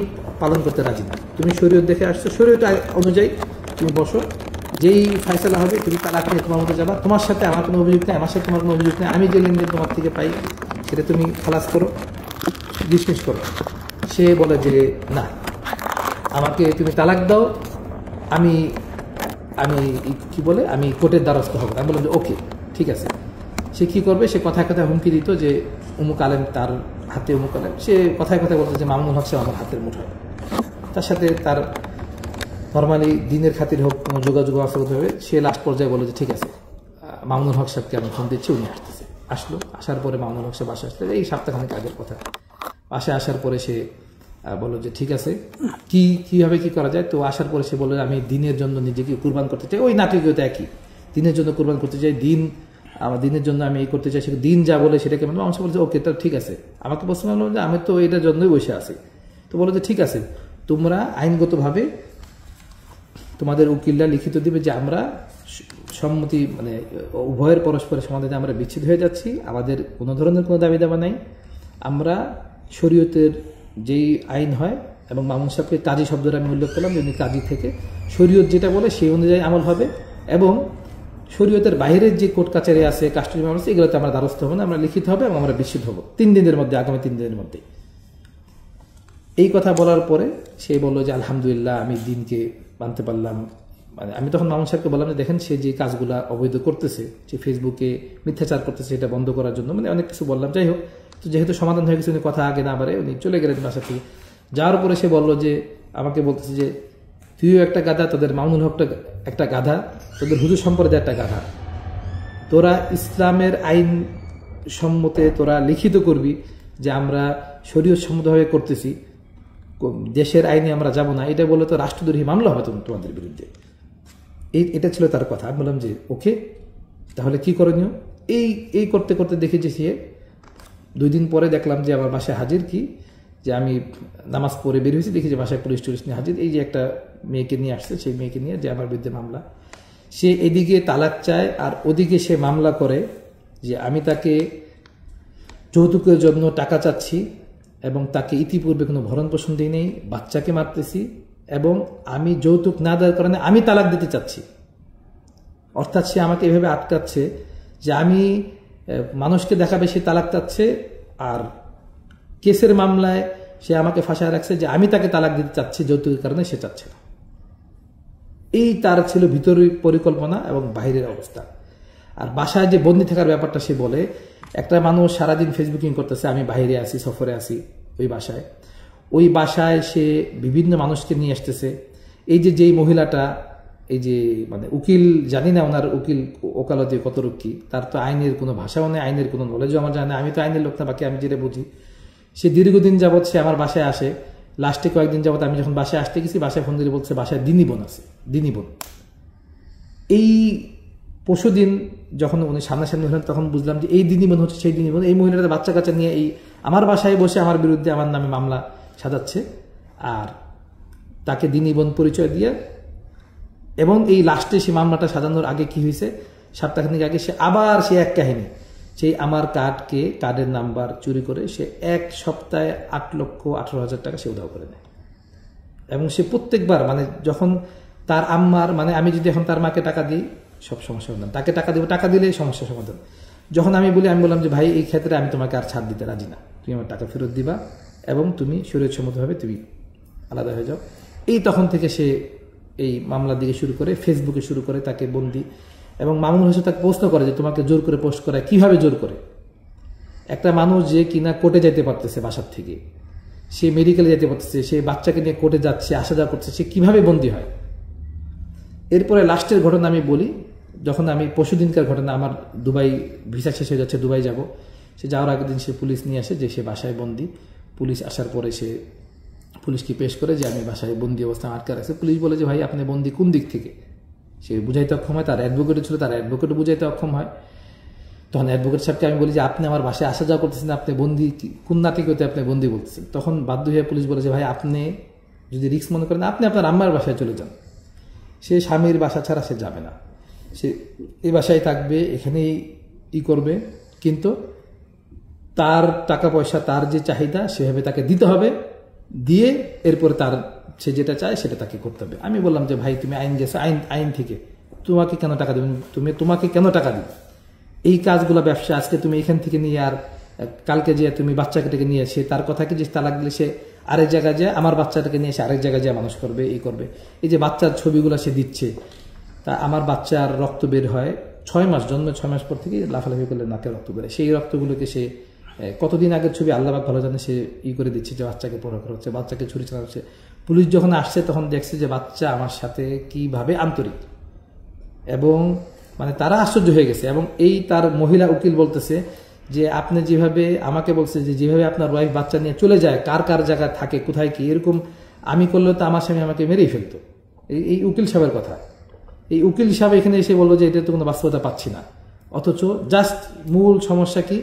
A: পালন করতে রাজি না, তুমি শরীয়ত দেখে আসছো, শরীয়ত অনুযায়ী তুমি বসো, যেই ফয়সালা হবে তুমি তালাক নিয়ে তোমার মতো যাবা, তোমার সাথে আমার কোনো অভিযোগ নেই, আমার সাথে তোমার কোনো অভিযোগ নেই, আমি যে লেনদেন তোমার থেকে পাই সেটা তুমি খালাস করো, ডিসমিস করো। সে বলে যে না, আমাকে তুমি তালাক দাও, আমি আমি কি বলে আমি কোর্টের দ্বারস্থ হবো। আমি বললাম যে ওকে ঠিক আছে। সে কি করবে? সে কথায় কথায় হুমকি দিত যে অমুক আলেম তার হাতে, অমুক আলেম, সে কথায় কথায় বলতো যে মামুনুল হক সাহেব আমার হাতের মুঠোয়। তার সাথে তার নর্মালি দিনের খাতির হোক কোনো যোগাযোগ ব্যবস্থা হবে। সে লাস্ট পর্যায়ে বলে যে ঠিক আছে, মামুনুল হক সাহেবকে আমি ফোন দিচ্ছি, উনি আসতেছে। আসলো, আসার পরে মামুনুল হক সাহেব আসলে এই সপ্তাহখানেক আগের কথা। বাসায় আসার পরে সে বললো যে ঠিক আছে, কিভাবে কি করা যায়। তো আসার পরে সে বললো আমি দিনের জন্য নিজেকে কুরবান করতে চাই, ওই নাটকীয়তা একই, দিনের জন্য কুরবান করতে চাই, আমার দিনের জন্য আমি এই করতে চাই, সে দিন যা বলে সেটাকে মানে মানুষ বলছে ওকে তার ঠিক আছে। আমাকে প্রশ্ন করলো যে আমি তো এটার জন্যই বসে আছি। তো বলো যে ঠিক আছে, তোমরা আইনগতভাবে তোমাদের উকিলরা লিখিত দিবে যে আমরা সম্মতি মানে উভয়ের পরস্পরের সমাধানে আমরা বিচ্ছেদ হয়ে যাচ্ছি, আমাদের কোনো ধরনের কোনো দাবি দাবা নাই, আমরা শরীয়তের যেই আইন হয়, এবং মামুন সাহেবকে কাজী শব্দটা আমি উল্লেখ করলাম, যিনি কাজী থেকে শরীয়ত যেটা বলে সেই অনুযায়ী আমল হবে, এবং শরীয়তের বাইরের যে কোর্ট কাছারি আছে, কাস্টডি মামলা আছে, এগুলোতে আমরা দ্বারস্থ হবো না, আমরা লিখিত হবে এবং আমরা বিচ্ছেদ হবো 3 দিনের মধ্যে, আগামী 3 দিনের মধ্যে। এই কথা বলার পরে সে বললো যে আলহামদুলিল্লাহ আমি দিনকে মানতে পারলাম। মানে আমি তখন মামুন সাহেবকে বললাম যে দেখেন সে যে কাজগুলা অবৈধ করতেছে, সে ফেসবুকে মিথ্যাচার করতেছে, এটা বন্ধ করার জন্য মানে অনেক কিছু বললাম। যাই হোক, তো যেহেতু সমাধান হয়ে গেছে, উনি কথা আগে না বাড়ে উনি চলে গেলেন বাসা থেকে। যাওয়ার পরে সে বললো যে আমাকে বলতেছে যে তুইও একটা গাধা, তোদের মামুনুল হকটা একটা গাধা, তোদের হুজুর সম্প্রদায় একটা গাধা, তোরা ইসলামের আইন সম্মতে তোরা লিখিত করবি যে আমরা শরীয়ত সম্মতভাবে করতেছি, দেশের আইনে আমরা যাব না, এটা বলে তো রাষ্ট্রদ্রোহী মামলা হবে তোমাদের বিরুদ্ধে। এটা ছিল তার কথা। আমি বললাম যে ওকে, তাহলে কি করণীয়? এই করতে করতে দেখি যে সে 2 দিন পরে দেখলাম যে আমার বাসায় হাজির, কি যে আমি নামাজ পড়ে বের হয়েছি, দেখি যে বাসায় পুলিশ টুলিশ নিয়ে হাজির, এই যে একটা মেয়েকে নিয়ে আসছে, সেই মেয়েকে নিয়ে যে আমার বিরুদ্ধে মামলা। সে এদিকে তালাক চায় আর ওদিকে সে মামলা করে যে আমি তাকে যৌতুকের জন্য টাকা চাচ্ছি এবং তাকে ইতিপূর্বে কোনো ভরণ পোষণ দিই নেই, বাচ্চাকে মারতেছি, এবং আমি যৌতুক না দেওয়ার কারণে আমি তালাক দিতে চাচ্ছি। অর্থাৎ সে আমাকে এভাবে আটকাচ্ছে যে আমি মানুষকে দেখাবে সে তালাক চাচ্ছে, আর কেসের মামলায় সে আমাকে ফাঁসায় রাখছে যে আমি তাকে তালাক দিতে চাচ্ছি, যৌতুকের কারণে সে চাচ্ছে না। এই তার ছিল ভিতরের পরিকল্পনা এবং বাইরের অবস্থা। আর বাসায় যে বন্দি থাকার ব্যাপারটা সে বলে, একটা মানুষ সারাদিন ফেসবুকিং করতেছে, আমি বাইরে আছি, সফরে আছি, ওই বাসায় সে বিভিন্ন মানুষকে নিয়ে আসতেছে। এই যে যেই মহিলাটা, এই যে মানে উকিল, জানি না ওনার উকিল ওকালতি কত রক্ষী, তার তো আইনের কোনো ভাষাও নেই, আইনের কোনো নলেজও আমার জানে, আমি তো আইনের লোক না, বাকি আমি যেটা বুঝি। সে দীর্ঘদিন যাবৎ সে আমার বাসায় আসে, লাস্টে কয়েকদিন যাবৎ আমি যখন বাসায় আসতে গেছি, বাসায় ফোন দিয়ে বলছে বাসায় দিনী বোন আছে, দিনী বোন। এই পরশুদিন যখন উনি সামনাসামনি হলেন তখন বুঝলাম যে এই দিনী বোন হচ্ছে সেই দিনী বোন। এই মহিলাটা বাচ্চা কাচ্চা নিয়ে এই আমার বাসায় বসে আমার বিরুদ্ধে আমার নামে মামলা সাজাচ্ছে, আর তাকে দিনী বোন পরিচয় দিয়ে। এবং এই লাস্টে সে মামলাটা সাজানোর আগে কি হয়েছে, সপ্তাহখানেক আগে সে আবার সে এক কাহিনী, সেই আমার কার্ডের নাম্বার চুরি করে সে 1 সপ্তাহে 8,18,000 টাকা সে উধাও করে নেয়। এবং সে প্রত্যেকবার মানে যখন তার আম্মার মানে আমি যদি এখন তার মাকে টাকা দিই সব সমস্যা সমাধান, তাকে টাকা দিব, টাকা দিলে সমস্যা সমাধান। যখন আমি বললাম যে ভাই এই ক্ষেত্রে আমি তোমাকে আর ছাড় দিতে রাজি না, তুমি আমার টাকা ফেরত দিবা এবং তুমি শরীয়তসম্মতভাবে তুমি আলাদা হয়ে যাও। এই তখন থেকে সে এই মামলার দিকে শুরু করে, ফেসবুকে শুরু করে তাকে বন্দি। এবং মামুন হোসেন তাকে প্রশ্ন করে যে তোমাকে জোর করে পোস্ট করায়, কিভাবে জোর করে? একটা মানুষ যে কিনা কোর্টে যেতে পারতেছে বাসার থেকে, সে মেডিকেলে যেতে পারতেছে, সে বাচ্চাকে নিয়ে কোর্টে যাচ্ছে, আসা যাওয়া করছে, সে কিভাবে বন্দী হয়? এরপরে লাস্টের ঘটনা আমি বলি, যখন আমি পরশুদিনকার ঘটনা, আমার দুবাই ভিসা শেষ হয়ে যাচ্ছে, দুবাই যাব, সে যাওয়ার আগের দিন সে পুলিশ নিয়ে আসে যে সে বাসায় বন্দি। পুলিশ আসার পরে সে পুলিশকে পেশ করে যে আমি বাসায় বন্দি অবস্থায় আটকে রাখছে। পুলিশ বলে যে ভাই আপনি বন্দি কোন দিক থেকে? সে বুঝাইতে অক্ষম হয়, তার অ্যাডভোকেটও ছিল, তার অ্যাডভোকেটও বুঝাইতে অক্ষম হয়। তখন অ্যাডভোকেট সাহেবকে আমি বলি যে আপনি আমার বাসায় আসা যাওয়া করতেছেন, আপনি বন্দি কোন নাতিকতে আপনি বন্দি বলতেছেন? তখন বাধ্য হয়ে পুলিশ বলে যে ভাই আপনি যদি রিস্ক মনে করেন আপনি আপনার আম্মার বাসায় চলে যান। সে স্বামীর বাসা ছাড়া সে যাবে না, সে এই বাসায় থাকবে, এখানেই করবে, কিন্তু তার টাকা পয়সা, তার যে চাহিদা সেভাবে তাকে দিতে হবে, দিয়ে এরপরে তার সে যেটা চায় সেটা তাকে করতে হবে। আমি বললাম যে ভাই তুমি আইন গেছে, আইন থেকে তোমাকে কেন টাকা দেবেন? তোমাকে কেন টাকা দিবে? এই কাজগুলো ব্যবসা, আজকে তুমি এখান থেকে নিয়ে আর কালকে যে তুমি বাচ্চাটাকে নিয়ে সে তার কথা কি যে তালাক দিলে সে আরেক জায়গায় যায়, আমার বাচ্চাটাকে নিয়ে সে আরেক জায়গায় যায় মানুষ করবে, এই করবে। এই যে বাচ্চার ছবিগুলো সে দিচ্ছে, তা আমার বাচ্চার রক্ত বের হয় 6 মাস, জন্মের 6 মাস পর থেকে লাফালাফি করলে নাকে রক্ত বেরোয়। সেই রক্তগুলোকে সে কতদিন আগের ছবি আল্লাহ পাক ভালো জানে, সে করে দিচ্ছে যে বাচ্চাকে পড়া করা হচ্ছে, বাচ্চাকে ছুরি চালা হচ্ছে। পুলিশ যখন আসছে তখন দেখছে যে বাচ্চা আমার সাথে কিভাবে আন্তরিক, এবং মানে তারা আশ্চর্য হয়ে গেছে। এবং এই তার মহিলা উকিল বলতেছে যে আপনি যেভাবে আমাকে বলছে যে যেভাবে আপনার ওয়াইফ বাচ্চা নিয়ে চলে যায়, কার কার জায়গায় থাকে, কোথায় কি, এরকম আমি করলেও তো আমার স্বামী আমাকে মেরেই ফেলতো। এই উকিল সাহেবের কথা। এই উকিল সাহেব এখানে এসে বললো যে এটা তো কোনো বাস্তবতা পাচ্ছি না, অথচ জাস্ট মূল সমস্যা কি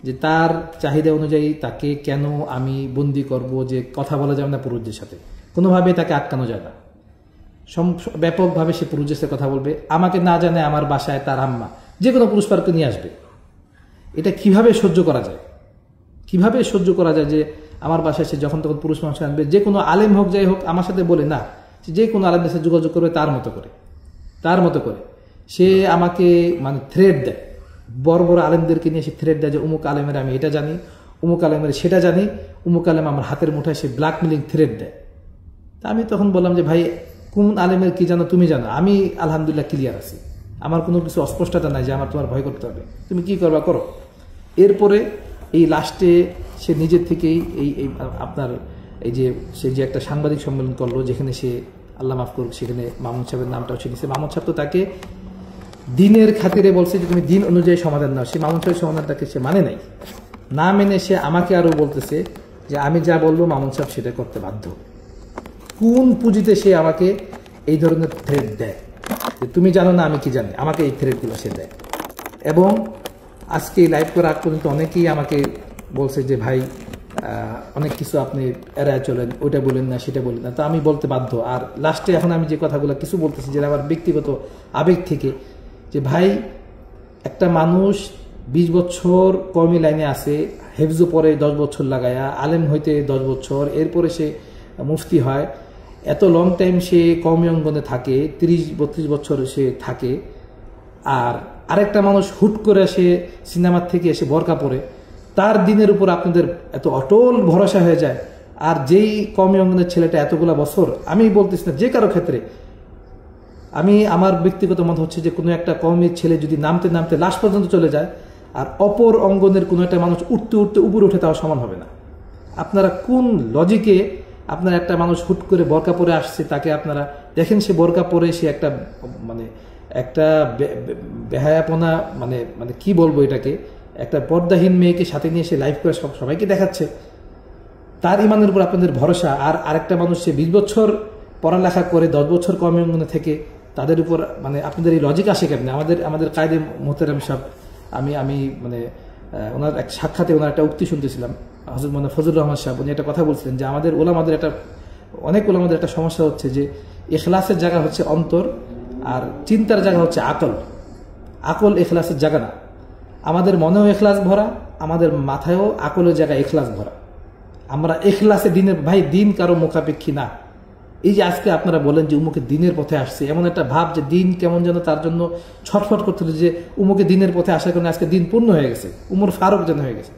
A: যে তার চাহিদা অনুযায়ী তাকে কেন আমি বন্দি করব, যে কথা বলা যাবে না পুরুষদের সাথে, কোনোভাবে তাকে আটকানো যায় না, ব্যাপকভাবে সে পুরুষদের সাথে কথা বলবে, আমাকে না জানে আমার বাসায় তার আম্মা যে কোনো পুরুষ পার্কে নিয়ে আসবে। এটা কিভাবে সহ্য করা যায়? কিভাবে সহ্য করা যায় যে আমার বাসায় সে যখন তখন পুরুষ মানুষ আনবে, যে কোনো আলেম হোক যাই হোক, আমার সাথে বলে না, যে কোনো আলেমদের সাথে যোগাযোগ করবে তার মতো করে সে আমাকে মানে থ্রেড দেয়, বড় বড় আলেমদেরকে নিয়ে সে থ্রেড দেয় যে অমুক আলেমের আমি এটা জানি, অমুক আলেমের সেটা জানি, অমুক আলেম আমার হাতের মুঠায়, সে ব্ল্যাকমেলিং থ্রেড দেয়। তা আমি তখন বললাম যে ভাই কোন আলেমের কি জানো তুমি জানো, আমি আলহামদুলিল্লাহ ক্লিয়ার আছি, আমার কোনো কিছু অস্পষ্টতা নাই যে আমার তোমার ভয় করতে হবে, তুমি কি করবা করো। এরপরে এই লাস্টে সে নিজের থেকেই এই আপনার এই যে সে যে একটা সাংবাদিক সম্মেলন করলো, যেখানে সে আল্লাহ মাফ করুক সেখানে মামুন সাহেবের নামটাও ছিনিয়েছে। মামুন সাহেব তো তাকে দিনের খাতিরে বলছে যে তুমি দিন অনুযায়ী সমাধান নাও, সে মামুন সাহেবের সমাধানটাকে সে মানে নাই, না মেনে সে আমাকে আরো বলতেছে যে আমি যা বলবো মামুন সাহেব সেটা করতে বাধ্য। কোন পুঁজিতে সে আমাকে এই ধরনের থ্রেট দেয় যে তুমি জানো না আমি কি জানি, আমাকে এই থ্রেটগুলো সে দেয়। এবং আজকে লাইভ করার আগ পর্যন্ত অনেকেই আমাকে বলছে যে ভাই অনেক কিছু আপনি এড়ায় চলেন, ওইটা বলেন না সেটা বলেন না, তো আমি বলতে বাধ্য। আর লাস্টে এখন আমি যে কথাগুলো কিছু বলতেছি যেটা আমার ব্যক্তিগত আবেগ থেকে, যে ভাই একটা মানুষ 20 বছর কওমি লাইনে আছে, হেফজু পরে 10 বছর লাগায়া, আলেম হইতে 10 বছর, এরপরে সে মুফতি হয়, এত লং টাইম সে কওমি অঙ্গনে থাকে, 30-32 বছর সে থাকে। আর আরেকটা মানুষ হুট করে সে সিনেমার থেকে এসে বোরকা পরে, তার দিনের উপর আপনাদের এত অটল ভরসা হয়ে যায়। আর যেই কওমি অঙ্গনের ছেলেটা এতগুলা বছর, আমি বলতেছি না যে কারো ক্ষেত্রে, আমি আমার ব্যক্তিগত মত হচ্ছে যে কোনো একটা কওমির ছেলে যদি নামতে নামতে লাশ পর্যন্ত চলে যায়, আর অপর অঙ্গনের কোনো একটা মানুষ উঠতে উঠতে উপরে উঠে তাও সমান হবে না। আপনারা কোন লজিকে আপনার একটা মানুষ হুট করে বোরকা পরে আসছে, তাকে আপনারা দেখেন সে বোরকা পরে সে একটা মানে একটা বেহায়াপনা, মানে মানে কি বলবো এটাকে, একটা পর্দাহীন মেয়েকে সাথে নিয়ে সে লাইভ করে সবাইকে দেখাচ্ছে, তার ইমানের উপর আপনাদের ভরসা। আর আরেকটা মানুষ সে 20 বছর পড়ালেখা করে 10 বছর কওমি অঙ্গনে থেকে, তাদের উপর মানে আপনাদের এই লজিক আসে কেমনে? আমাদের কায়েদে মোহতারাম সাহেব, আমি মানে ওনার এক সাক্ষাতে ওনার একটা উক্তি শুনতেছিলাম, হযরত মাওলানা ফজলুর রহমান সাহেব, উনি একটা কথা বলছিলেন যে আমাদের ওলামাদের অনেক ওলামাদের একটা সমস্যা হচ্ছে যে ইখলাসের জায়গা হচ্ছে অন্তর, আর চিন্তার জায়গা হচ্ছে আকল ইখলাসের জায়গা না। আমাদের মনেও ইখলাস ভরা, আমাদের মাথায়ও আকলের জায়গায় ইখলাস ভরা। আমরা ইখলাসে দিনের, ভাই দিন কারো মুখাপেক্ষী না। এই যে আজকে আপনারা বলেন যে উমুকে দিনের পথে আসছে, এমন একটা ভাব যে দিন কেমন যেন তার জন্য ছটফট করছিল, যে উমুকে দিনের পথে আসার কারণে আজকে দিন পূর্ণ হয়ে গেছে, উমর ফারুক যেন হয়ে গেছে।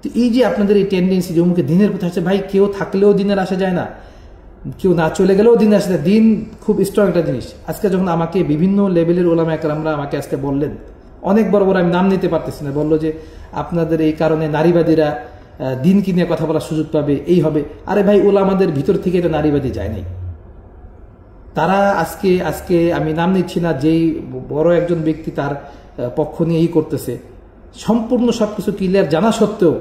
A: তো এই যে আপনাদের এই টেন্ডেন্সি যে উমুকে দিনের পথে আসছে, ভাই কেউ থাকলেও দিনের আসা যায় না, কেউ না চলে গেলেও দিন আসে না। দিন খুব স্ট্রং একটা জিনিস। আজকে যখন আমাকে বিভিন্ন লেভেলের ওলামা একরামরা আমাকে আজকে বললেন, অনেক বড় বড়, আমি নাম নিতে পারতেছি না, বললো যে আপনাদের এই কারণে নারীবাদীরা দিনকে নিয়ে কথা বলার সুযোগ পাবে, এই হবে। আরে ভাই ওলামাদের ভিতর থেকে এটা নারীবাদী যায় নাই। তারা আজকে আমি নাম নিচ্ছি না, যেই বড় একজন ব্যক্তি তার পক্ষ নিয়ে করতেছে, সম্পূর্ণ সবকিছু ক্লিয়ার জানা সত্ত্বেও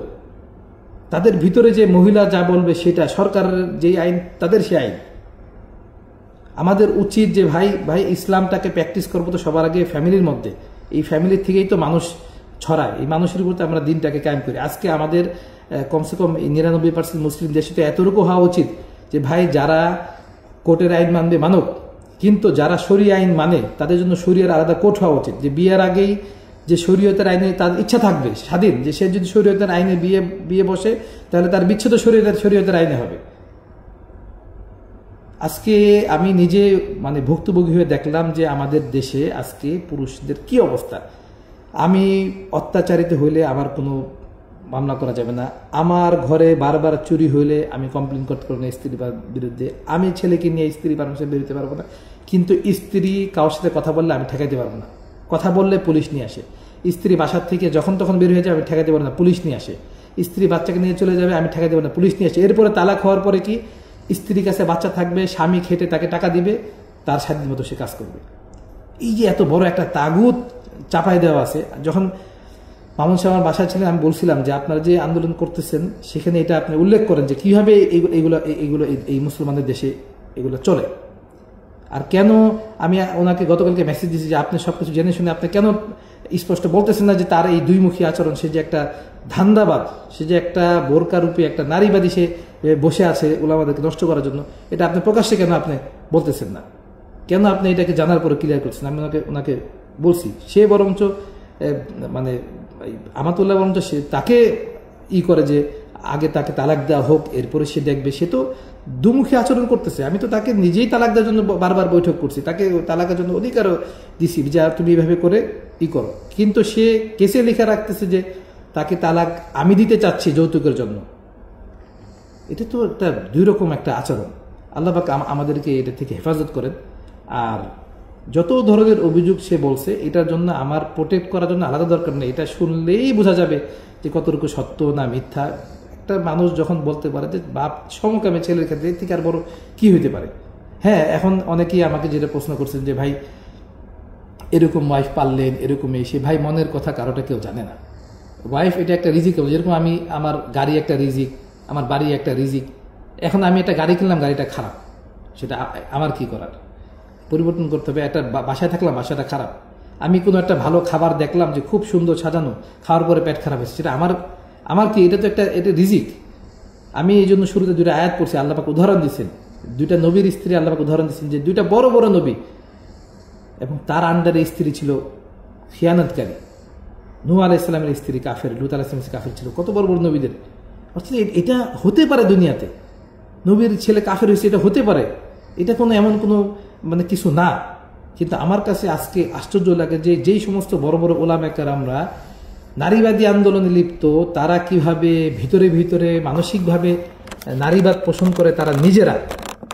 A: তাদের ভিতরে যে মহিলা যা বলবে সেটা সরকারের যে আইন তাদের সে আইন। আমাদের উচিত যে ভাই ভাই ইসলামটাকে প্র্যাকটিস করবো তো সবার আগে ফ্যামিলির মধ্যে, এই ফ্যামিলির থেকেই তো মানুষ ছড়ায়, এই মানুষের উপর আমরা দিনটাকে কায়েম করি। আজকে আমাদের কমসে কম 99% মুসলিম দেশে তো এতটুকু হওয়া উচিত যে ভাই যারা কোর্টের আইন মানবে মানক, কিন্তু যারা শরিয়া আইন মানে তাদের জন্য শরিয়ার আলাদা কোর্ট হওয়া উচিত। যে বিয়ের আগেই যে শরীয়তের আইনে তার ইচ্ছা থাকবে স্বাধীন, যে সে যদি শরীয়তের আইনে বিয়ে বসে তাহলে তার বিচ্ছেদ শরীয়তের আইনে হবে। আজকে আমি নিজে মানে ভুক্তভোগী হয়ে দেখলাম যে আমাদের দেশে আজকে পুরুষদের কি অবস্থা। আমি অত্যাচারিত হইলে আমার কোনো মামলা করা যাবে না, আমার ঘরে বারবার চুরি হইলে আমি কমপ্লেন করতে পারবো না স্ত্রীর বিরুদ্ধে, আমি ছেলেকে নিয়ে স্ত্রী পারমিশন বেরোতে পারবো না, কিন্তু স্ত্রী কারোর সাথে কথা বললে আমি ঠেকাইতে পারবো না, কথা বললে পুলিশ নিয়ে আসে। স্ত্রী বাসার থেকে যখন তখন বের হয়ে যাবে আমি ঠেকাইতে পারবো না, পুলিশ নিয়ে আসে। স্ত্রী বাচ্চাকে নিয়ে চলে যাবে আমি ঠেকাইতে পারবো না, পুলিশ নিয়ে আসে। এরপরে তালাক হওয়ার পরে কি স্ত্রীর কাছে বাচ্চা থাকবে, স্বামী খেটে তাকে টাকা দিবে, তার স্বাধীন মতো সে কাজ করবে। এই যে এত বড় একটা তাগুত চাপাই দেওয়া আছে। যখন মামুন সাহেব আমার বাসায় ছিলেন আমি বলছিলাম যে আপনারা যে আন্দোলন করতেছেন সেখানে এটা আপনি উল্লেখ করেন যে কিভাবে এগুলো এই মুসলমানদের দেশে এগুলো চলে। আর কেন আমি ওনাকে গতকালকে মেসেজ দিয়েছি যে আপনি সবকিছু জেনে শুনে আপনি কেন স্পষ্ট বলতেছেন না যে তার এই দুইমুখী আচরণ, সে যে একটা ধান্দাবাদ, সে যে একটা বোরকা রূপে একটা নারীবাদী, সে বসে আছে উলামাদেরকে নষ্ট করার জন্য, এটা আপনি প্রকাশ্যে কেন আপনি বলতেছেন না? কেন আপনি এটাকে জানার পরে ক্লিয়ার করছেন? আমি ওনাকে বলছি, সে বরঞ্চ মানে আমাতুল্লাহ বরঞ্চ সে তাকে করে যে আগে তাকে তালাক দেওয়া হোক, এরপরে সে দেখবে। সে তো দুমুখী আচরণ করতেছে। আমি তো তাকে নিজেই তালাক দেওয়ার জন্য বারবার বৈঠক করছি, তাকে তালাকের জন্য অধিকারও দিছি যে তুমি এইভাবে করে করো, কিন্তু সে কেসে লেখা রাখতেছে যে তাকে তালাক আমি দিতে চাচ্ছি যৌতুকের জন্য। এটা তো একটা দুই রকম একটা আচরণ। আল্লাহ পাক আমাদেরকে এটা থেকে হেফাজত করেন। আর যত ধরনের অভিযোগ সে বলছে এটার জন্য আমার প্রোটেক্ট করার জন্য আলাদা দরকার নেই, এটা শুনলেই বোঝা যাবে যে কতটুকু সত্য না মিথ্যা। একটা মানুষ যখন বলতে পারে যে বাপ সমকামী ছেলের ক্ষেত্রে এর থেকে আর বড় কি হইতে পারে। হ্যাঁ, এখন অনেকেই আমাকে যেটা প্রশ্ন করছেন যে ভাই এরকম ওয়াইফ পারলেন, এরকম সে ভাই মনের কথা কারোটা কেউ জানে না। ওয়াইফ এটা একটা রিজিক, যেরকম আমি আমার গাড়ি একটা রিজিক, আমার বাড়ি একটা রিজিক। এখন আমি একটা গাড়ি কিনলাম, গাড়িটা খারাপ, সেটা আমার কি করার, পরিবর্তন করতে হবে। একটা বাসায় থাকলাম, বাসাটা খারাপ। আমি কোনো একটা ভালো খাবার দেখলাম যে খুব সুন্দর সাজানো, খাওয়ার পরে পেট খারাপ হয়েছে, সেটা আমার কি, এটা তো এটা রিজিক। আমি এই জন্য শুরুতে দুইটা আয়াত পড়ছি, আল্লাহ পাক উদাহরণ দিচ্ছেন, দুইটা নবীর স্ত্রী আল্লাহ পাক উদাহরণ দিচ্ছেন যে দুইটা বড় বড় নবী এবং তার আন্ডারে স্ত্রী ছিল খিয়ানতকারী। নূহ আলাইহিস সালামের স্ত্রী কাফের, লূত আলাইহিস সালামের কাফের ছিল, কত বড় বড় নবীদের। অর্থাৎ এটা হতে পারে দুনিয়াতে, নবীর ছেলে কাফের হয়েছে, এটা হতে পারে, এটা কোনো এমন কোনো মানে কিছু না। কিন্তু আমার কাছে আজকে আশ্চর্য লাগে যে যেই সমস্ত বড় বড় ওলামা কেরামরা নারীবাদী আন্দোলনে লিপ্ত, তারা কিভাবে ভিতরে ভিতরে মানসিকভাবে নারীবাদ পোষণ করে তারা নিজেরা,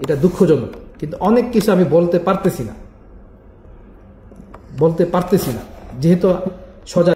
A: এটা দুঃখজনক। কিন্তু অনেক কিছু আমি বলতে পারতেছি না যেহেতু সজাগ